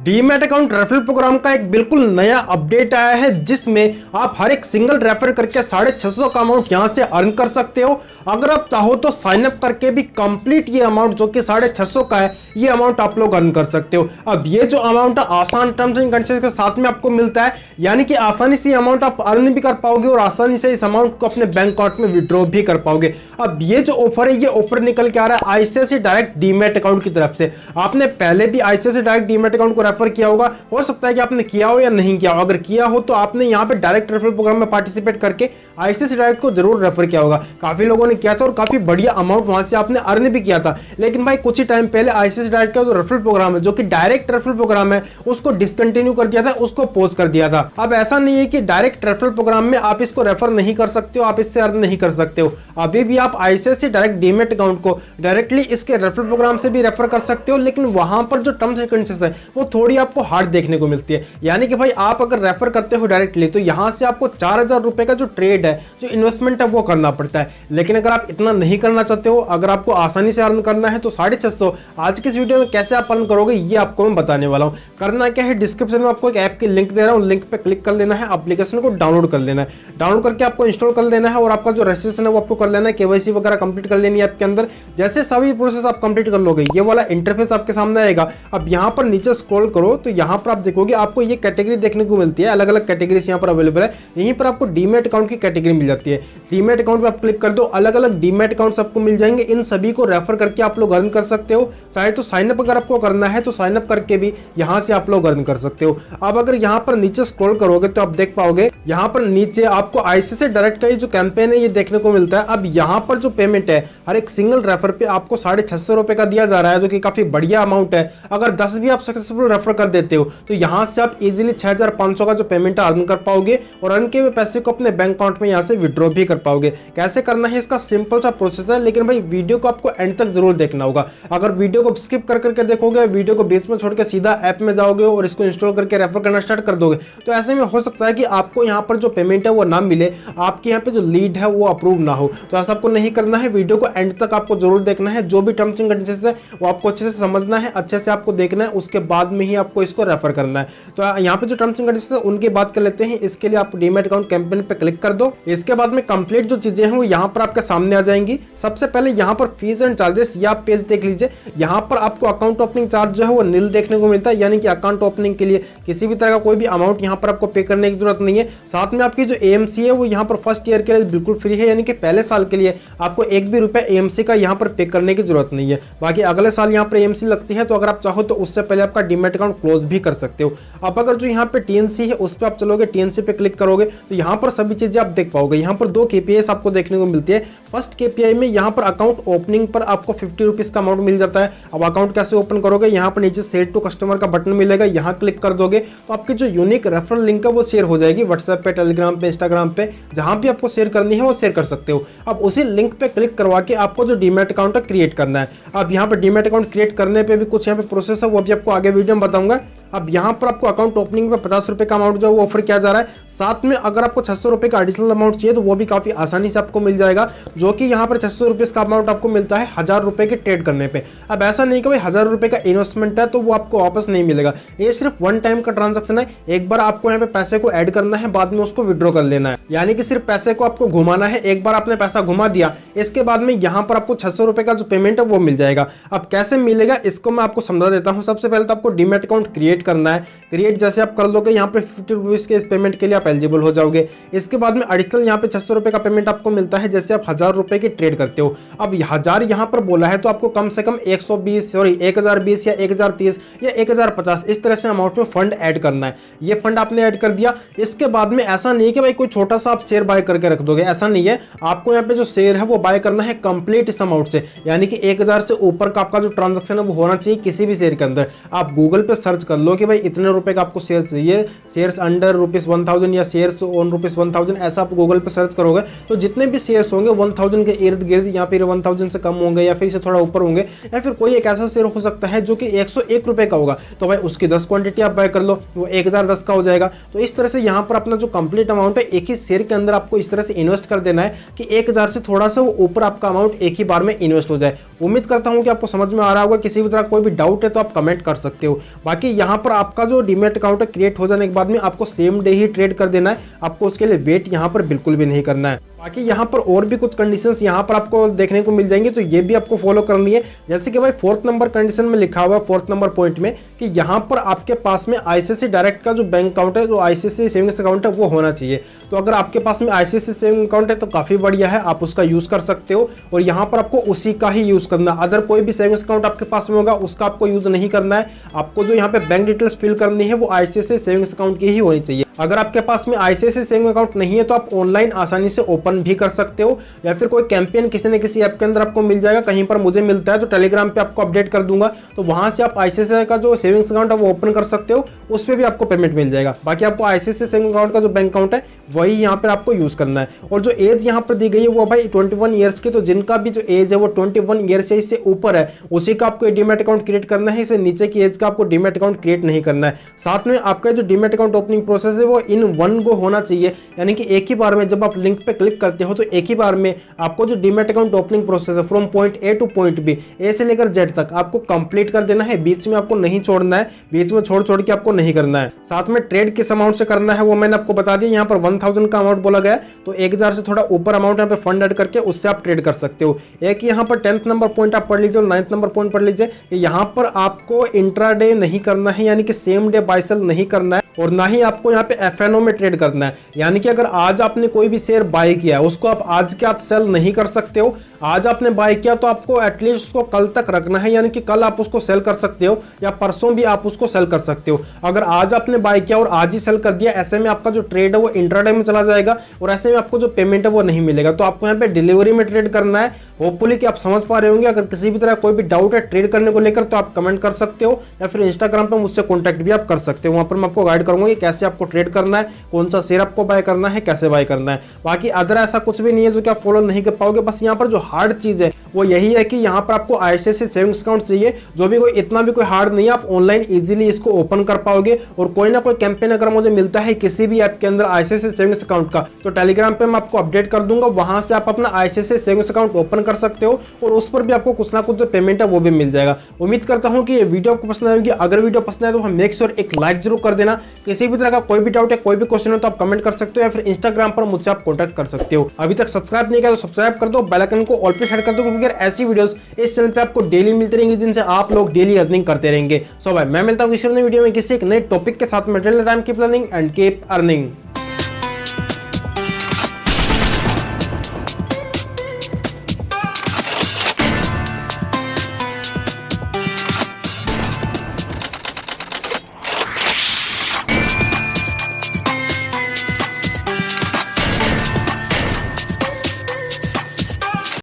Demat account referral programme का एक बिल्कुल नया अपडेट आया है जिसमें आप हर एक सिंगल रेफर करके 650 का अमाउंट यहां से अर्न कर सकते हो। अगर आप चाहो तो साइन अप करके भी कंप्लीट ये अमाउंट जो कि 650 का है ये अमाउंट आप लोग अर्न कर सकते हो। अब ये जो अमाउंट है आसान टर्म्स एंड कंडीशंस के साथ में आपको मिलता है, यानी कि आसानी से अमाउंट आप अर्न भी कर पाओगे और आसानी से इस अमाउंट को अपने बैंक अकाउंट में विड्रॉ भी कर पाओगे। अब ये जो ऑफर है ये ऑफर निकल के आ रहा है आईसीआईसीआई डायरेक्ट डीमैट अकाउंट की तरफ से। आपने पहले भी आईसीआईसीआई डायरेक्ट डीमैट अकाउंट को रेफर किया होगा, हो सकता है कि आपने किया हो या नहीं किया हो। अगर किया हो तो आपने यहाँ पे डायरेक्ट रेफरल प्रोग्राम में पार्टिसिपेट करके आईसीआईसीआई डायरेक्ट को जरूर रेफर किया होगा। काफी लोगों ने किया था और काफी बढ़िया अमाउंट वहां से आपने अर्न भी किया था। लेकिन भाई कुछ ही टाइम पहले आईसीआईसीआई डायरेक्ट का जो रेफरल प्रोग्राम है जो कि डायरेक्ट रेफरल प्रोग्राम है उसको डिसकंटिन्यू कर दिया था, उसको पॉज कर दिया था। अब ऐसा नहीं है कि डायरेक्ट रेफरल प्रोग्राम में आप इसको रेफर नहीं कर सकते हो, आप इससे अर्न नहीं कर सकते हो। अभी भी आप आईसीआईसीआई डायरेक्ट डीमैट अकाउंट को डायरेक्टली इसके रेफरल प्रोग्राम से भी रेफर कर सकते हो, लेकिन वहां पर जो टर्म्स एंड कंडीशंस है वो थोड़ी आपको हार्ड देखने को मिलती है। यानी कि भाई आप अगर रेफर करते हो डायरेक्टली तो यहां से आपको 4000 रुपए का जो ट्रेड है, जो इन्वेस्टमेंट है वो करना पड़ता है। लेकिन अगर आप इतना नहीं करना चाहते हो, अगर आपको आसानी से अर्न करना है तो 650 आज की इस वीडियो में कैसे आप अर्न करोगे ये आपको मैं बताने वाला हूं। करना क्या है, डिस्क्रिप्शन में आपको एक ऐप की लिंक दे रहा हूं, लिंक पे क्लिक कर लेना है, एप्लीकेशन को डाउनलोड कर लेना है। डाउनलोड करके आपको इंस्टॉल कर लेना है और आपका जो रजिस्ट्रेशन है वो आपको कर लेना है, केवाईसी वगैरह कंप्लीट कर लेनी है आपके अंदर। जैसे सभी प्रोसेस आप कंप्लीट कर लोगे ये वाला इंटरफेस आपके सामने आएगा। अब यहाँ पर नीचे स्क्रॉल करो तो यहाँ पर आप देखोगे आपको ये कैटेगरी देखने को मिलती है, अलग अलग कैटेगरीज यहाँ पर अवेलेबल है। यहीं पर आपको डीमैट अकाउंट की कैटेगरी मिल जाती है। डीमैट अकाउंट पे आप क्लिक कर दो, अलग अलग डीमैट अकाउंट आपको मिल जाएंगे। इन सभी को रेफर करके आप लोग अर्न कर सकते हो। चाहे तो साइन अप अगर आपको करना है तो साइन अप करके भी यहाँ से आप लोग अर्न कर सकते हो। अब अगर यहाँ पर नीचे स्क्रॉल करोगे तो आप देख पाओगे यहाँ पर नीचे आपको आईसीआईसीआई डायरेक्ट का ये जो कैंपेन है ये देखने को मिलता है। अब यहाँ पर जो पेमेंट है हर एक सिंगल रेफर पे आपको 650 रुपए का दिया जा रहा है, जो कि काफी बढ़िया अमाउंट है। अगर 10 भी आप सक्सेसफुल रेफर कर देते हो तो यहाँ से आप इजीली 6500 का जो पेमेंट है अर्न कर पाओगे और अर्न के हुए पैसे को अपने बैंक अकाउंट में यहाँ से विड्रॉ भी कर पाओगे। कैसे करना है इसका सिंपल सा प्रोसेस है, लेकिन भाई वीडियो को आपको एंड तक जरूर देखना होगा। अगर वीडियो को स्किप कर करके देखोगे, वीडियो को बीच में छोड़ के सीधा ऐप में जाओगे और इसको इंस्टॉल करके रेफर करना स्टार्ट कर दोगे तो ऐसे में हो सकता है कि आपको यहाँ पर जो पेमेंट है वो ना मिले, आपके यहाँ पे जो लीड है वो अप्रूव ना हो। तो ऐसा आपको नहीं करना है, वीडियो को एंड तक आपको जरूर देखना है। जो भी टर्म्स एंड कंडीशंस है वो आपको अच्छे से समझना है, अच्छे से आपको देखना है, उसके बाद में ही आपको इसको रेफर करना है। तो यहाँ पे जो टर्म्स एंड कंडीशंस है उनकी बात कर लेते हैं। इसके लिए आप डीमैट अकाउंट कैंपेन पे क्लिक कर दो। इसके बाद में कंप्लीट जो चीजें हैं वो यहाँ पर आपके सामने आ जाएंगी। सबसे पहले यहाँ पर फीस एंड चार्जेस ये आप पेज देख लीजिए। यहाँ पर आपको अकाउंट ओपनिंग चार्ज जो है वो नील देखने को मिलता है, यानी कि अकाउंट ओपनिंग के लिए किसी भी तरह का कोई भी अमाउंट यहाँ पर आपको पे करने की जरूरत नहीं है। साथ में आपकी जो एएमसी है वो यहाँ पर फर्स्ट ईयर के लिए बिल्कुल फ्री है, यानी कि पहले साल के लिए आपको 1 भी रुपया एएमसी का यहाँ पर पे करने की जरूरत नहीं है। बाकी अगले साल यहाँ पर एएमसी लगती है, तो अगर आप चाहो तो उससे पहले आपका डीमैट अकाउंट क्लोज भी कर सकते हो। अब अगर जो यहाँ पे टीएनसी है उस पर आप चलोगे, टीएनसी पे क्लिक करोगे तो यहाँ पर सभी चीजें आप देख पाओगे। यहाँ पर 2 केपीआईस आपको देखने को मिलती है। फर्स्ट केपीआई में यहाँ पर अकाउंट ओपनिंग पर आपको 50 रुपीज का अमाउंट मिल जाता है। अब अकाउंट कैसे ओपन करोगे, यहाँ पर नीचे सेल टू कस्टमर का बटन मिलेगा, यहाँ क्लिक कर दोगे तो आपकी जो यूनिक रेफरल लिंक है वो शेयर हो जाएगी व्हाट्सएप पे, टेलीग्राम पे, इंस्टाग्राम पे, जहां भी आपको शेयर करनी है वो शेयर कर सकते हो। अब उसी लिंक पे क्लिक करवा के आपको जो डीमैट अकाउंट है क्रिएट करना है। अब यहाँ पे डीमैट अकाउंट क्रिएट करने पे भी कुछ यहाँ पे प्रोसेस है, वो भी आपको आगे वीडियो में बताऊंगा। अब यहाँ पर आपको अकाउंट ओपनिंग पे 50 रुपए का अमाउंट जो है वो ऑफर किया जा रहा है। साथ में अगर आपको 600 रुपए का एडिशनल अमाउंट चाहिए तो वो भी काफी आसानी से आपको मिल जाएगा, जो कि यहाँ पर 600 रुपए का अमाउंट आपको मिलता है 1000 रुपए के ट्रेड करने पे। अब ऐसा नहीं कि भाई 1000 रुपए का इन्वेस्टमेंट है तो वो आपको वापस नहीं मिलेगा, ये सिर्फ वन टाइम का ट्रांजेक्शन है। एक बार आपको यहाँ पे पैसे को ऐड करना है, बाद में उसको विड्रॉ कर लेना है, यानी कि सिर्फ पैसे को आपको घुमाना है। एक बार आपने पैसा घुमा दिया, इसके बाद में यहाँ पर आपको 600 रुपए का जो पेमेंट है वो मिल जाएगा। अब कैसे मिलेगा इसको मैं आपको समझा देता हूँ। सबसे पहले तो आपको डीमैट अकाउंट क्रिएट करना है। क्रिएट जैसे आप कर लोगे यहाँ पे 50 रुपीज के इस पेमेंट के लिए आप एलिजिबल हो जाओगे। इसके बाद में एडिशनल यहाँ पे 600 रुपए का पेमेंट आपको मिलता है जैसे आप 1000 रुपए की ट्रेड करते हो। अब 1000 यहाँ पर बोला है तो आपको कम से कम 1020 या 1030 या 1050 इस तरह से अमाउंट में फंड ऐड करना है। ये फंड आपने ऐड कर दिया। इसके बाद में ऐसा नहीं है कि भाई कोई छोटा सा आप शेयर बाय करके रख दोगे, ऐसा नहीं है। आपको यहाँ पे जो शेयर है वो बाय करना है कंप्लीट इस अमाउंट से, यानी कि 1000 से ऊपर का आपका जो ट्रांजेक्शन है वो होना चाहिए किसी भी शेयर के अंदर। आप गूगल पे सर्च कर लो कि भाई इतने रुपए का आपको शेयर चाहिए, शेयर्स अंडर ₹1000 या शेयर्स ऑन ₹1000, ऐसा आप गूगल पे सर्च करोगे तो जितने भी शेयर्स होंगे 1000 के इर्द गिर्द या फिर 1000 से कम होंगे या फिर इससे थोड़ा ऊपर होंगे, या फिर कोई एक ऐसा शेयर हो सकता है जो कि 101 रुपए का होगा तो भाई उसकी 10 क्वांटिटी आप बाय कर लो, वो 1010 का हो जाएगा। तो इस तरह से यहाँ पर अपना जो कंप्लीट अमाउंट है एक ही शेयर के अंदर आपको इस तरह से इन्वेस्ट कर देना है कि 1000 से थोड़ा सा वो ऊपर आपका अमाउंट एक ही बार में इन्वेस्ट हो जाए। उम्मीद करता हूँ कि आपको समझ में आ रहा होगा। किसी भी तरह कोई भी डाउट है तो आप कमेंट कर सकते हो। बाकी यहाँ पर आपका जो डीमैट अकाउंट है क्रिएट हो जाने के बाद में आपको सेम डे ही ट्रेड कर देना है, आपको उसके लिए वेट यहाँ पर बिल्कुल भी नहीं करना है। बाकी यहाँ पर और भी कुछ कंडीशंस यहाँ पर आपको देखने को मिल जाएंगी, तो ये भी आपको फॉलो करनी है। जैसे कि भाई 4th नंबर कंडीशन में लिखा हुआ है, 4th नंबर पॉइंट में, कि यहाँ पर आपके पास में आईसीआईसीआई डायरेक्ट का जो बैंक अकाउंट है, जो आईसीआईसीआई सेविंग्स अकाउंट है, वो होना चाहिए। तो अगर आपके पास में आईसीआईसीआई सेविंग अकाउंट है तो काफी बढ़िया है, आप उसका यूज कर सकते हो। और यहाँ पर आपको उसी का ही यूज करना, अदर कोई भी सेविंग्स अकाउंट आपके पास में होगा उसका आपको यूज नहीं करना है। आपको जो यहाँ पे बैंक डिटेल्स फिल करनी है वो आईसीआईसीआई सेविंग्स अकाउंट की ही होनी चाहिए। अगर आपके पास में आईसीआईसीआई सेविंग अकाउंट नहीं है तो आप ऑनलाइन आसानी से ओपन भी कर सकते हो, या फिर कोई कैंपेन किसी न किसी ऐप के अंदर आपको मिल जाएगा। कहीं पर मुझे मिलता है तो टेलीग्राम पे आपको अपडेट कर दूंगा, तो वहां से आप आईसीआईसीआई का जो सेविंग्स अकाउंट है वो ओपन कर सकते हो, उस पर भी आपको पेमेंट मिल जाएगा। बाकी आपको आईसीआईसीआई सेविंग अकाउंट का जो बैंक अकाउंट है वही यहाँ पर आपको यूज करना है। और जो एज यहाँ पर दी गई है वो भाई 21 ईयर्स की, तो जिनका भी जो एज है वो 21 ईयर्स से इससे ऊपर है उसी का आपको डीमैट अकाउंट क्रिएट करना है। इससे नीचे की एज का आपको डीमैट अकाउंट क्रिएट नहीं करना है। साथ में आपका जो डीमैट अकाउंट ओपनिंग प्रोसेस है वो इन वन गो होना चाहिए, यानी कि एक ही बार में जब आप लिंक पे क्लिक करते हो तो एक ही बार में आपको जो डीमैट अकाउंट ओपनिंग प्रोसेस है from point A to point B, A से लेकर जेड तक आपको कंप्लीट कर देना है। बीच में आपको नहीं छोड़ना है, बीच में छोड़ के आपको नहीं करना है। साथ में ट्रेड किस अमाउंट से करना है वो मैंने आपको बता दिया। यहाँ पर 1000 का अमाउंट बोला गया, तो 1000 से थोड़ा ऊपर अमाउंट यहाँ पे फंड ऐड करके उससे आप ट्रेड कर सकते हो। एक यहाँ पर 10th नंबर पॉइंट आप पढ़ लीजिए और 9th नंबर पॉइंट पढ़ लीजिए। यहाँ पर आपको इंट्राडे नहीं करना है, यानी कि सेम डे बाय सेल नहीं करना है, और ना ही आपको यहाँ पे एफएनओ में ट्रेड करना है। यानी कि अगर आज आपने कोई भी शेयर बाय किया है उसको आप आज के आज सेल नहीं कर सकते हो। आज आपने बाय किया तो आपको एटलीस्ट उसको कल तक रखना है, यानी कि कल आप उसको सेल कर सकते हो या परसों भी आप उसको सेल कर सकते हो। अगर आज आपने बाय किया और आज ही सेल कर दिया, ऐसे में आपका जो ट्रेड है वो इंट्राडे में चला जाएगा और ऐसे में आपको जो पेमेंट है वो नहीं मिलेगा। तो आपको यहाँ पे डिलीवरी में ट्रेड करना है। होपफुली कि आप समझ पा रहे होंगे। अगर किसी भी तरह कोई भी डाउट है ट्रेड करने को लेकर तो आप कमेंट कर सकते हो, या फिर इंस्टाग्राम पर मुझसे कॉन्टैक्ट भी आप कर सकते हो। वहां पर मैं आपको गाइड करूंगा कि कैसे आपको ट्रेड करना है, कौन सा शेयर आपको बाय करना है, कैसे बाय करना है। बाकी अदर ऐसा कुछ भी नहीं है जो कि आप फॉलो नहीं कर पाओगे। बस यहाँ पर जो हार्ड चीज है वो यही है कि यहाँ पर आपको आईसीआईसीआई सेविंग्स अकाउंट चाहिए, जो भी कोई इतना भी कोई हार्ड नहीं है। आप ऑनलाइन इजीली इसको ओपन कर पाओगे। और कोई ना कोई कैंपेन अगर मुझे मिलता है किसी भी ऐप के अंदर आईसीआईसीआई सेविंग्स अकाउंट का, तो टेलीग्राम पे मैं आपको अपडेट कर दूंगा। वहां से आप अपना आईसीआईसीआई सेविंग्स अकाउंट ओपन कर सकते हो और उस पर भी आपको कुछ ना कुछ जो पेमेंट है वो भी मिल जाएगा। उम्मीद करता हूं कि ये वीडियो आपको पसंद आएगी। अगर वीडियो पसंद आए तो मेक श्योर एक लाइक जरूर कर देना। किसी भी तरह का कोई भी डाउट है, कोई भी क्वेश्चन हो तो आप कमेंट कर सकते हो, या फिर इंस्टाग्राम पर मुझसे आप कॉन्टैक्ट कर सकते हो। अभी तक सब्सक्राइब नहीं किया तो सब्सक्राइब कर दो, बेल आइकन को ऑल पे सेट कर दो, क्योंकि ऐसी वीडियोस इस चैनल पे आपको डेली मिलती रहेंगी जिनसे आप लोग डेली अर्निंग करते रहेंगे। सो भाई मैं मिलता हूँ किसी नई वीडियो में किसी एक नए टॉपिक के साथ में। Till the time keep learning and keep earning.